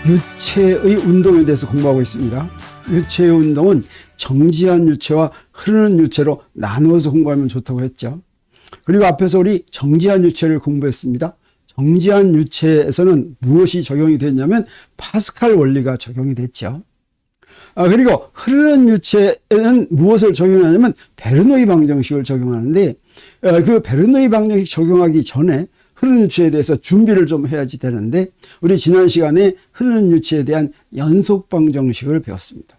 유체의 운동에 대해서 공부하고 있습니다. 유체의 운동은 정지한 유체와 흐르는 유체로 나누어서 공부하면 좋다고 했죠. 그리고 앞에서 우리 정지한 유체를 공부했습니다. 정지한 유체에서는 무엇이 적용이 됐냐면 파스칼 원리가 적용이 됐죠. 그리고 흐르는 유체에는 무엇을 적용하냐면 베르노이 방정식을 적용하는데, 그 베르노이 방정식 적용하기 전에 흐르는 유체에 대해서 준비를 좀 해야지 되는데, 우리 지난 시간에 흐르는 유체에 대한 연속 방정식을 배웠습니다.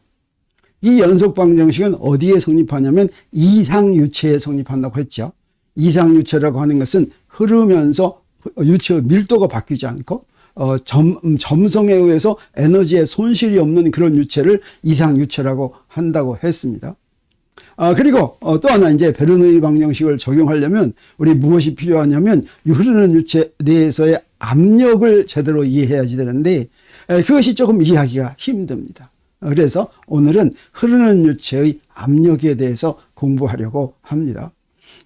이 연속 방정식은 어디에 성립하냐면 이상 유체에 성립한다고 했죠. 이상 유체라고 하는 것은 흐르면서 유체의 밀도가 바뀌지 않고 점성에 의해서 에너지의 손실이 없는 그런 유체를 이상 유체라고 한다고 했습니다. 그리고 또 하나 이제 베르노이 방정식을 적용하려면 우리 무엇이 필요하냐면 흐르는 유체 내에서의 압력을 제대로 이해해야지 되는데, 그것이 조금 이해하기가 힘듭니다. 그래서 오늘은 흐르는 유체의 압력에 대해서 공부하려고 합니다.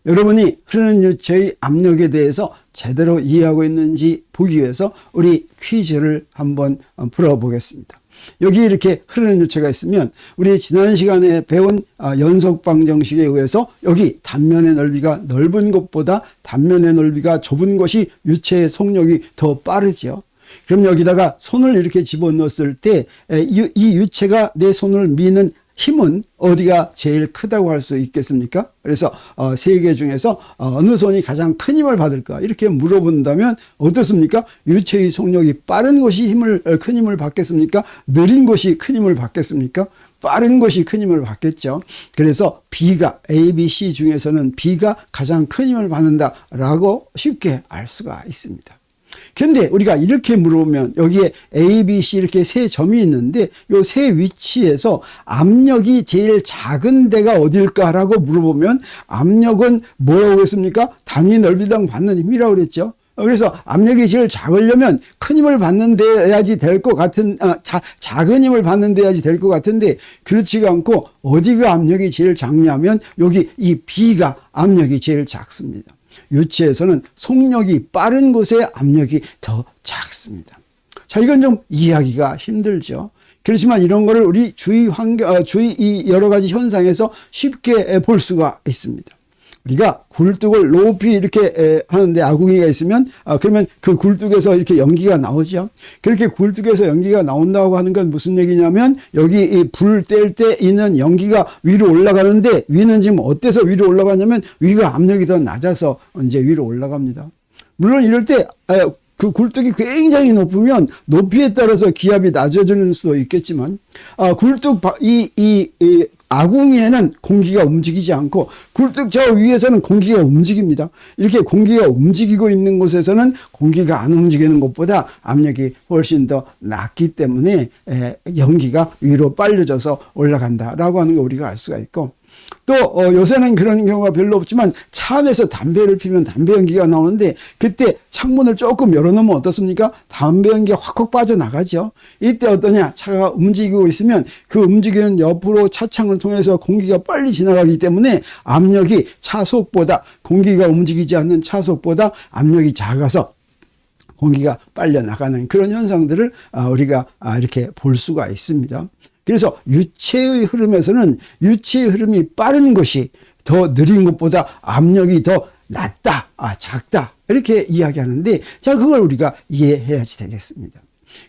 여러분이 흐르는 유체의 압력에 대해서 제대로 이해하고 있는지 보기 위해서 우리 퀴즈를 한번 풀어보겠습니다. 여기 이렇게 흐르는 유체가 있으면 우리 지난 시간에 배운 연속 방정식에 의해서 여기 단면의 넓이가 넓은 곳보다 단면의 넓이가 좁은 곳이 유체의 속력이 더 빠르죠. 그럼 여기다가 손을 이렇게 집어넣었을 때 이 유체가 내 손을 미는 힘은 어디가 제일 크다고 할 수 있겠습니까? 그래서 세 개 중에서 어느 손이 가장 큰 힘을 받을까? 이렇게 물어본다면 어떻습니까? 유체의 속력이 빠른 것이 큰 힘을 받겠습니까? 느린 것이 큰 힘을 받겠습니까? 빠른 것이 큰 힘을 받겠죠. 그래서 B가 A, B, C 중에서는 B가 가장 큰 힘을 받는다라고 쉽게 알 수가 있습니다. 그런데 우리가 이렇게 물어보면 여기에 A, B, C 이렇게 세 점이 있는데 이 세 위치에서 압력이 제일 작은 데가 어딜까라고 물어보면 압력은 뭐라고 했습니까? 단위 넓이당 받는 힘이라고 그랬죠. 그래서 압력이 제일 작으려면 큰 힘을 받는 데야지 될 것 같은, 작은 힘을 받는 데야지 될 것 같은데 그렇지가 않고 어디가 압력이 제일 작냐면 여기 이 B가 압력이 제일 작습니다. 유체에서는 속력이 빠른 곳에 압력이 더 작습니다. 자, 이건 좀 이해하기가 힘들죠. 그렇지만 이런 거를 우리 주위 이 여러 가지 현상에서 쉽게 볼 수가 있습니다. 우리가 굴뚝을 높이 이렇게 하는데 아궁이가 있으면 그러면 그 굴뚝에서 이렇게 연기가 나오죠. 그렇게 굴뚝에서 연기가 나온다고 하는 건 무슨 얘기냐면 여기 불 뗄 때 있는 연기가 위로 올라가는데 위는 지금 어때서 위로 올라가냐면 위가 압력이 더 낮아서 이제 위로 올라갑니다. 물론 이럴 때 그 굴뚝이 굉장히 높으면 높이에 따라서 기압이 낮아지는 수도 있겠지만 굴뚝 이 아궁이에는 공기가 움직이지 않고 굴뚝 저 위에서는 공기가 움직입니다. 이렇게 공기가 움직이고 있는 곳에서는 공기가 안 움직이는 것보다 압력이 훨씬 더 낮기 때문에 연기가 위로 빨려져서 올라간다라고 하는 거 우리가 알 수가 있고, 또 요새는 그런 경우가 별로 없지만 차 안에서 담배를 피면 담배 연기가 나오는데 그때 창문을 조금 열어놓으면 어떻습니까? 담배 연기가 확확 빠져나가죠. 이때 어떠냐? 차가 움직이고 있으면 그 움직이는 옆으로 차창을 통해서 공기가 빨리 지나가기 때문에 압력이 차속보다, 공기가 움직이지 않는 차속보다 압력이 작아서 공기가 빨려 나가는 그런 현상들을 우리가 이렇게 볼 수가 있습니다. 그래서 유체의 흐름에서는 유체의 흐름이 빠른 것이 더 느린 것보다 압력이 더 낮다, 작다 이렇게 이야기하는데, 자, 그걸 우리가 이해해야지 되겠습니다.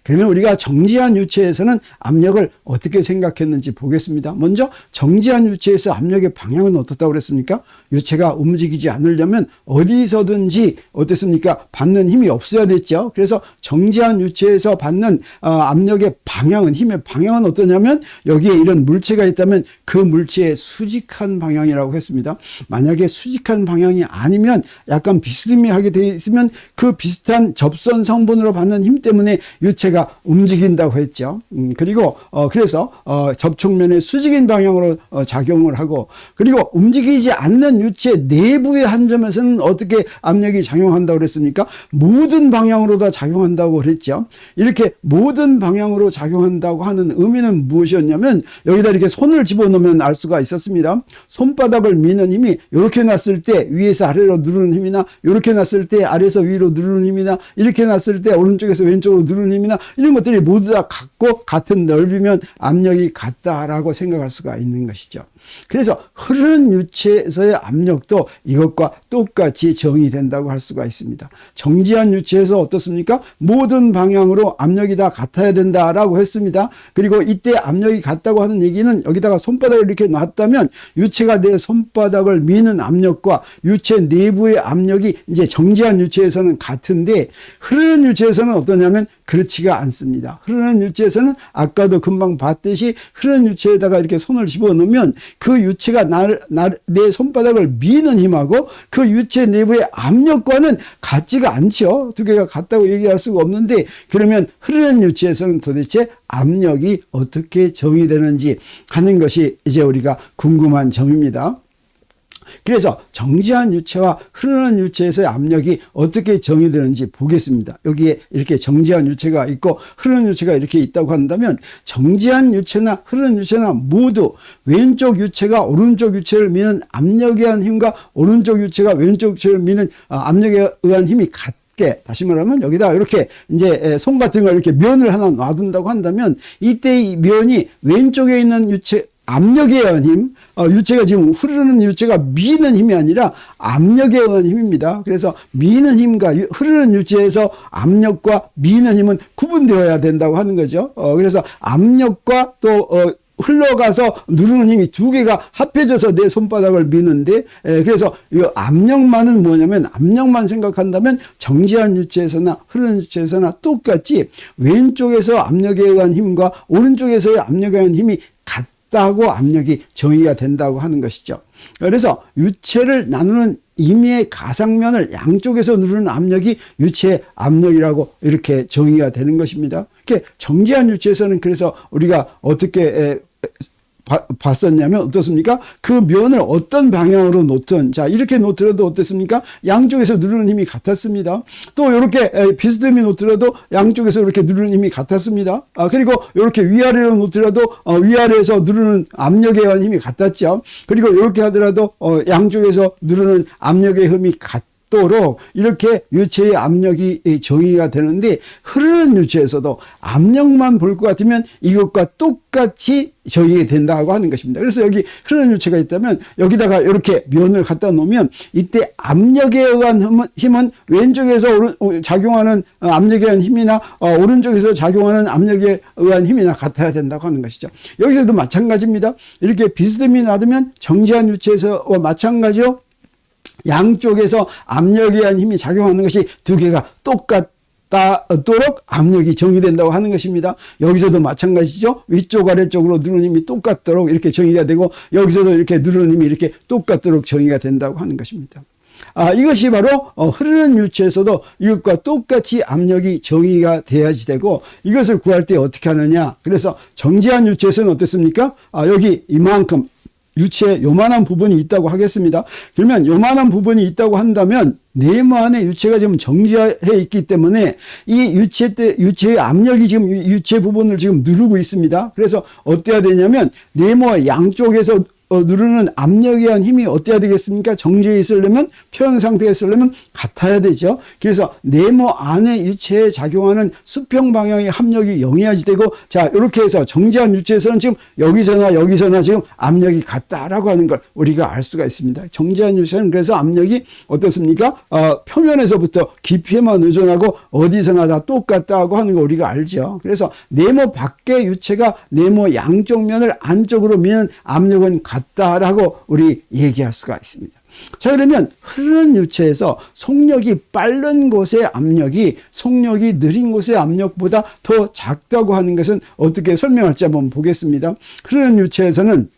그러면 우리가 정지한 유체에서는 압력을 어떻게 생각했는지 보겠습니다. 먼저 정지한 유체에서 압력의 방향은 어떻다고 그랬습니까? 유체가 움직이지 않으려면 어디서든지 어땠습니까? 받는 힘이 없어야 됐죠. 그래서 정지한 유체에서 받는 압력의 방향은, 힘의 방향은 어떠냐면 여기에 이런 물체가 있다면 그 물체의 수직한 방향이라고 했습니다. 만약에 수직한 방향이 아니면 약간 비스듬히하게 되어 있으면 그 비슷한 접선 성분으로 받는 힘 때문에 유체가 움직인다고 했죠. 그리고 그래서 접촉면의 수직인 방향으로 작용을 하고, 그리고 움직이지 않는 유체 내부의 한 점에서는 어떻게 압력이 작용한다고 그랬습니까? 모든 방향으로 다 작용한다고 그랬죠. 이렇게 모든 방향으로 작용한다고 하는 의미는 무엇이었냐면 여기다 이렇게 손을 집어넣으면 알 수가 있었습니다. 손바닥을 미는 힘이 이렇게 놨을 때 위에서 아래로 누르는 힘이나 이렇게 놨을 때 아래에서 위로 누르는 힘이나 이렇게 놨을 때 오른쪽에서 왼쪽으로 누르는 힘이나 이런 것들이 모두 다 같고 같은 넓이면 압력이 같다라고 생각할 수가 있는 것이죠. 그래서 흐르는 유체에서의 압력도 이것과 똑같이 정의된다고 할 수가 있습니다. 정지한 유체에서 어떻습니까? 모든 방향으로 압력이 다 같아야 된다라고 했습니다. 그리고 이때 압력이 같다고 하는 얘기는 여기다가 손바닥을 이렇게 놨다면 유체가 내 손바닥을 미는 압력과 유체 내부의 압력이 이제 정지한 유체에서는 같은데 흐르는 유체에서는 어떠냐면 그렇지가 않습니다. 흐르는 유체에서는 아까도 금방 봤듯이 흐르는 유체에다가 이렇게 손을 집어넣으면 그 유체가 내 손바닥을 미는 힘하고 그 유체 내부의 압력과는 같지가 않죠. 두 개가 같다고 얘기할 수가 없는데 그러면 흐르는 유체에서는 도대체 압력이 어떻게 정의되는지 하는 것이 이제 우리가 궁금한 점입니다. 그래서 정지한 유체와 흐르는 유체에서의 압력이 어떻게 정의되는지 보겠습니다. 여기에 이렇게 정지한 유체가 있고 흐르는 유체가 이렇게 있다고 한다면 정지한 유체나 흐르는 유체나 모두 왼쪽 유체가 오른쪽 유체를 미는 압력에 의한 힘과 오른쪽 유체가 왼쪽 유체를 미는 압력에 의한 힘이 같게, 다시 말하면 여기다 이렇게 이제 손 같은 걸 이렇게 면을 하나 놔둔다고 한다면 이때 이 면이 왼쪽에 있는 유체 압력에 의한 힘, 유체가 지금 흐르는 유체가 미는 힘이 아니라 압력에 의한 힘입니다. 그래서 미는 힘과 흐르는 유체에서 압력과 미는 힘은 구분되어야 된다고 하는 거죠. 그래서 압력과 또 흘러가서 누르는 힘이 두 개가 합해져서 내 손바닥을 미는데, 그래서 이 압력만은 뭐냐면, 압력만 생각한다면 정지한 유체에서나 흐르는 유체에서나 똑같이 왼쪽에서 압력에 의한 힘과 오른쪽에서의 압력에 의한 힘이 같다고 압력이 정의가 된다고 하는 것이죠. 그래서 유체를 나누는 임의의 가상면을 양쪽에서 누르는 압력이 유체의 압력이라고 이렇게 정의가 되는 것입니다. 이렇게 정지한 유체에서는 그래서 우리가 어떻게 봤었냐면 어떻습니까? 그 면을 어떤 방향으로 놓든, 자, 이렇게 놓더라도 어떻습니까? 양쪽에서 누르는 힘이 같았습니다. 또 이렇게 비스듬히 놓더라도 양쪽에서 이렇게 누르는 힘이 같았습니다. 그리고 이렇게 위아래로 놓더라도 위아래에서 누르는 압력에 의한 힘이 같았죠. 그리고 이렇게 하더라도 양쪽에서 누르는 압력의 힘이 같도록 이렇게 유체의 압력이 정의가 되는데, 흐르는 유체에서도 압력만 볼 것 같으면 이것과 똑같이 정의가 된다고 하는 것입니다. 그래서 여기 흐르는 유체가 있다면 여기다가 이렇게 면을 갖다 놓으면 이때 압력에 의한 힘은 왼쪽에서 작용하는 압력에 의한 힘이나 오른쪽에서 작용하는 압력에 의한 힘이나 같아야 된다고 하는 것이죠. 여기서도 마찬가지입니다. 이렇게 비스듬히 놔두면 정지한 유체에서와 마찬가지로 양쪽에서 압력에 의한 힘이 작용하는 것이 두 개가 똑같도록 압력이 정의된다고 하는 것입니다. 여기서도 마찬가지죠. 위쪽 아래쪽으로 누르는 힘이 똑같도록 이렇게 정의가 되고, 여기서도 이렇게 누르는 힘이 이렇게 똑같도록 정의가 된다고 하는 것입니다. 이것이 바로 흐르는 유체에서도 이것과 똑같이 압력이 정의가 돼야지 되고, 이것을 구할 때 어떻게 하느냐. 그래서 정지한 유체에서는 어떻습니까? 여기 이만큼 유체에 요만한 부분이 있다고 하겠습니다. 그러면 요만한 부분이 있다고 한다면 네모 안에 유체가 지금 정지해 있기 때문에 이 유체의 압력이 지금 유체 부분을 지금 누르고 있습니다. 그래서 어때야 되냐면 네모 양쪽에서 누르는 압력에 의한 힘이 어때야 되겠습니까? 정지해 있으려면, 평형 상태에 있으려면 같아야 되죠. 그래서 네모 안에 유체에 작용하는 수평 방향의 합력이 0이어야지 되고, 자, 이렇게 해서 정지한 유체에서는 지금 여기서나 지금 압력이 같다라고 하는 걸 우리가 알 수가 있습니다. 정지한 유체는 그래서 압력이 어떻습니까? 표면에서부터 깊이에만 의존하고 어디서나 다 똑같다고 하는 거 우리가 알죠. 그래서 네모 밖의 유체가 네모 양쪽 면을 안쪽으로 미는 압력은 같다라고 우리 얘기할 수가 있습니다. 자, 그러면 흐르는 유체에서 속력이 빠른 곳의 압력이 속력이 느린 곳의 압력보다 더 작다고 하는 것은 어떻게 설명할지 한번 보겠습니다. 흐르는 유체에서는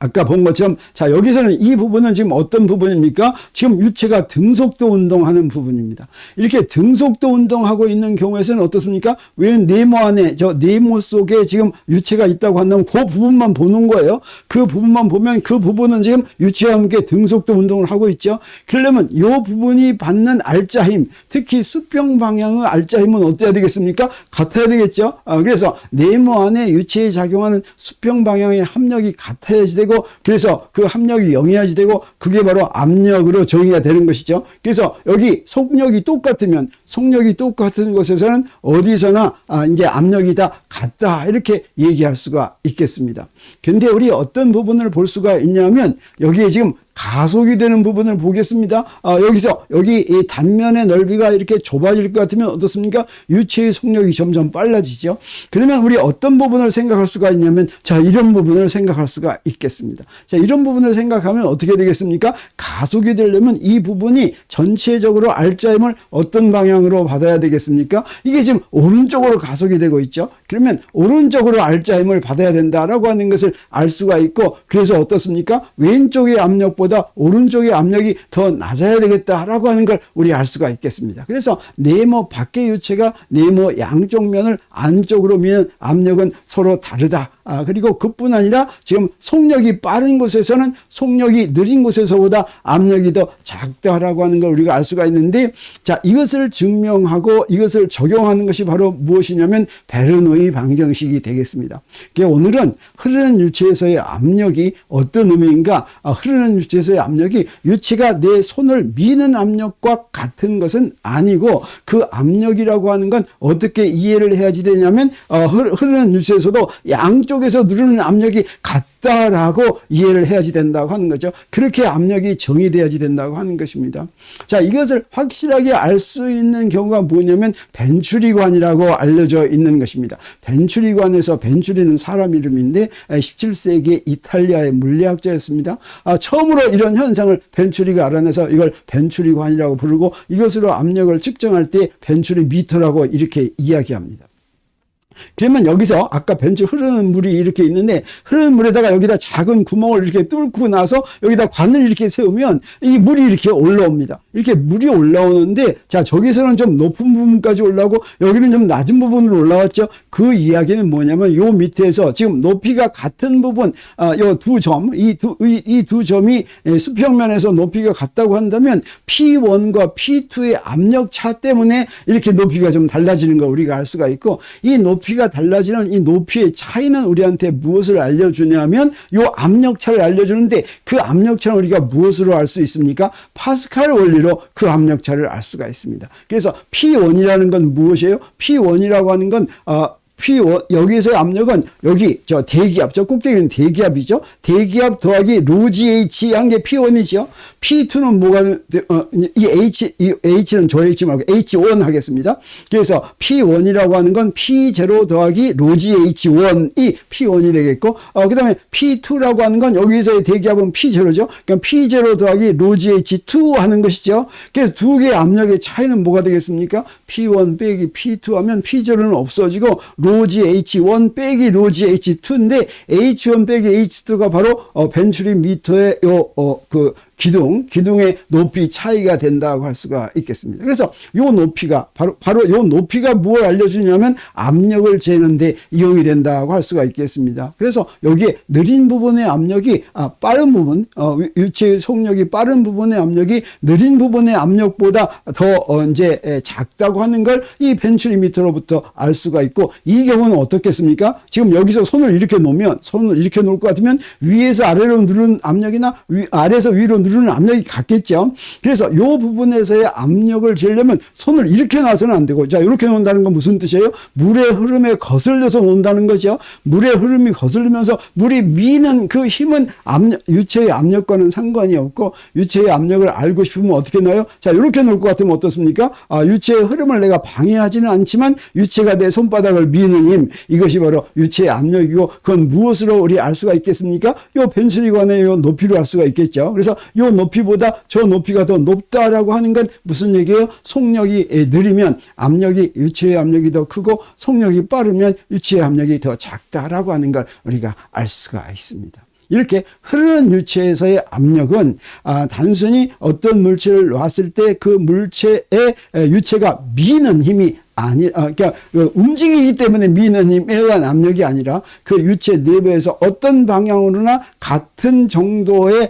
아까 본 것처럼, 자, 여기서는 이 부분은 지금 어떤 부분입니까? 지금 유체가 등속도 운동하는 부분입니다. 이렇게 등속도 운동하고 있는 경우에서는 어떻습니까? 왜 네모 안에, 저 네모 속에 지금 유체가 있다고 한다면 그 부분만 보는 거예요. 그 부분만 보면 그 부분은 지금 유체와 함께 등속도 운동을 하고 있죠. 그러려면 이 부분이 받는 알짜 힘, 특히 수평 방향의 알짜 힘은 어때야 되겠습니까? 같아야 되겠죠. 그래서 네모 안에 유체에 작용하는 수평 방향의 합력이 같아야지 되고, 되고 그래서 그 압력이 0이어야지 되고 그게 바로 압력으로 정의가 되는 것이죠. 그래서 여기 속력이 똑같으면 속력이 똑같은 곳에서는 어디서나 이제 압력이 다 같다 이렇게 얘기할 수가 있겠습니다. 근데 우리 어떤 부분을 볼 수가 있냐면 여기에 지금 가속이 되는 부분을 보겠습니다. 여기서 여기 이 단면의 넓이가 이렇게 좁아질 것 같으면 어떻습니까? 유체의 속력이 점점 빨라지죠. 그러면 우리 어떤 부분을 생각할 수가 있냐면 자, 이런 부분을 생각할 수가 있겠습니다. 자, 이런 부분을 생각하면 어떻게 되겠습니까? 가속이 되려면 이 부분이 전체적으로 R자임을 어떤 방향으로 받아야 되겠습니까? 이게 지금 오른쪽으로 가속이 되고 있죠. 그러면 오른쪽으로 R자임을 받아야 된다라고 하는 것을 알 수가 있고 그래서 어떻습니까? 왼쪽의 압력보다 오른쪽의 압력이 더 낮아야 되겠다라고 하는 걸 우리 알 수가 있겠습니다. 그래서 네모 밖의 유체가 네모 양쪽 면을 안쪽으로 미는 압력은 서로 다르다. 그리고 그뿐 아니라 지금 속력이 빠른 곳에서는 속력이 느린 곳에서보다 압력이 더 작다라고 하는 걸 우리가 알 수가 있는데 자, 이것을 증명하고 이것을 적용하는 것이 바로 무엇이냐면 베르노이 방정식이 되겠습니다. 오늘은 흐르는 유체에서의 압력이 어떤 의미인가? 흐르는 유체에서의 압력이 유체가 내 손을 미는 압력과 같은 것은 아니고 그 압력이라고 하는 건 어떻게 이해를 해야지 되냐면 흐르는 유체에서도 양쪽에서 누르는 압력이 같다라고 이해를 해야지 된다고 하는 거죠. 그렇게 압력이 정의돼야지 된다고 하는 것입니다. 자, 이것을 확실하게 알 수 있는 경우가 뭐냐면 벤츄리관이라고 알려져 있는 것입니다. 벤츄리관에서 벤츄리는 사람 이름인데 17세기 이탈리아의 물리학자였습니다. 처음으로 이런 현상을 벤츄리가 알아내서 이걸 벤츄리관이라고 부르고 이것으로 압력을 측정할 때 벤츄리 미터라고 이렇게 이야기합니다. 그러면 여기서 아까 벤츄 흐르는 물이 이렇게 있는데 흐르는 물에다가 여기다 작은 구멍을 이렇게 뚫고 나서 여기다 관을 이렇게 세우면 이 물이 이렇게 올라옵니다. 이렇게 물이 올라오는데 자, 저기서는 좀 높은 부분까지 올라오고 여기는 좀 낮은 부분으로 올라왔죠. 그 이야기는 뭐냐면 요 밑에서 지금 높이가 같은 부분 요 두 점, 이 두 점이 수평면에서 높이가 같다고 한다면 P1과 P2의 압력 차 때문에 이렇게 높이가 좀 달라지는 걸 우리가 알 수가 있고 이 높이가 달라지는 이 높이의 차이는 우리한테 무엇을 알려주냐면 요 압력차를 알려주는데 그 압력차는 우리가 무엇으로 알 수 있습니까? 파스칼 원리로 그 압력차를 알 수가 있습니다. 그래서 P1이라는 건 무엇이에요? P1이라고 하는 건 P1, 여기서의 압력은 여기 저 대기압, 저 꼭대기는 대기압이죠. 대기압 더하기 로지 H 한 게 P1이죠. P2는 뭐가 이 H는 저 H 말고 H1 하겠습니다. 그래서 P1이라고 하는 건 P0 더하기 로지 H1이 P1이 되겠고 그다음에 P2라고 하는 건 여기서의 대기압은 P0죠. 그러니까 P0 더하기 로지 H2 하는 것이죠. 그래서 두 개의 압력의 차이는 뭐가 되겠습니까? P1 빼기 P2 하면 P0는 없어지고 로지 H1 빼기 로지 H2인데 H1 빼기 H2가 바로 벤츄리 미터의 기둥의 높이 차이가 된다고 할 수가 있겠습니다. 그래서 요 높이가 바로 요 높이가 무엇을 알려주냐면 압력을 재는데 이용이 된다고 할 수가 있겠습니다. 그래서 여기에 느린 부분의 압력이 빠른 부분, 유체의 속력이 빠른 부분의 압력이 느린 부분의 압력보다 더 이제 작다고 하는 걸 이 벤츄리 미터로부터 알 수가 있고 이 경우는 어떻겠습니까? 지금 여기서 손을 이렇게 놓을 것 같으면 위에서 아래로 누르는 압력이나 아래에서 위로 누르는 압력이 같겠죠. 그래서 이 부분에서의 압력을 재려면 손을 이렇게 놔서는 안 되고 자, 이렇게 놓는다는 건 무슨 뜻이에요? 물의 흐름에 거슬려서 놓는다는 거죠. 물의 흐름이 거슬리면서 물이 미는 그 힘은 유체의 압력과는 상관이 없고 유체의 압력을 알고 싶으면 어떻게 놔요? 자, 이렇게 놓을 것 같으면 어떻습니까? 유체의 흐름을 내가 방해하지는 않지만 유체가 내 손바닥을 미는 힘, 이것이 바로 유체의 압력이고 그건 무엇으로 우리 알 수가 있겠습니까? 요 벤츄리관의 요 높이로 알 수가 있겠죠. 그래서 요 높이보다 저 높이가 더 높다라고 하는 건 무슨 얘기예요? 속력이 느리면 유체의 압력이 더 크고 속력이 빠르면 유체의 압력이 더 작다라고 하는 걸 우리가 알 수가 있습니다. 이렇게 흐르는 유체에서의 압력은 단순히 어떤 물체를 놨을 때 그 물체의 유체가 미는 힘이 그러니까 그 움직이기 때문에 미는 힘에 의한 압력이 아니라 그 유체 내부에서 어떤 방향으로나 같은 정도의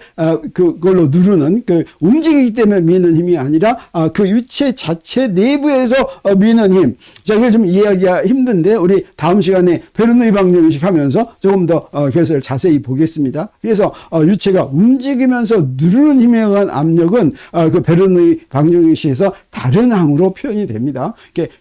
그걸로 누르는 그 움직이기 때문에 미는 힘이 아니라 그 유체 자체 내부에서 미는 힘. 자, 이걸 좀 이해하기가 힘든데 우리 다음 시간에 베르누이 방정식 하면서 조금 더 그것을 자세히 보겠습니다. 그래서 유체가 움직이면서 누르는 힘에 의한 압력은 그 베르누이 방정식에서 다른 항으로 표현이 됩니다.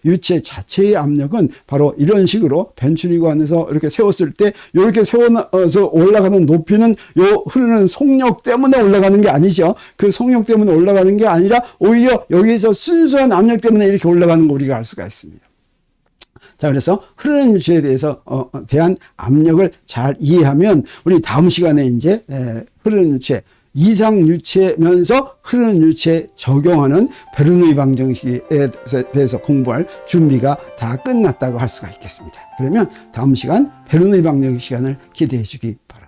유체 자체의 압력은 바로 이런 식으로 벤츄리관에서 이렇게 세웠을 때 이렇게 세워서 올라가는 높이는 요 흐르는 속력 때문에 올라가는 게 아니죠. 그 속력 때문에 올라가는 게 아니라 오히려 여기에서 순수한 압력 때문에 이렇게 올라가는 거 우리가 알 수가 있습니다. 자, 그래서 흐르는 유체에 대해서 대한 압력을 잘 이해하면 우리 다음 시간에 이제 흐르는 유체, 이상 유체면서 흐르는 유체에 적용하는 베르누이 방정식에 대해서 공부할 준비가 다 끝났다고 할 수가 있겠습니다. 그러면 다음 시간 베르누이 방정식 시간을 기대해 주기 바랍니다.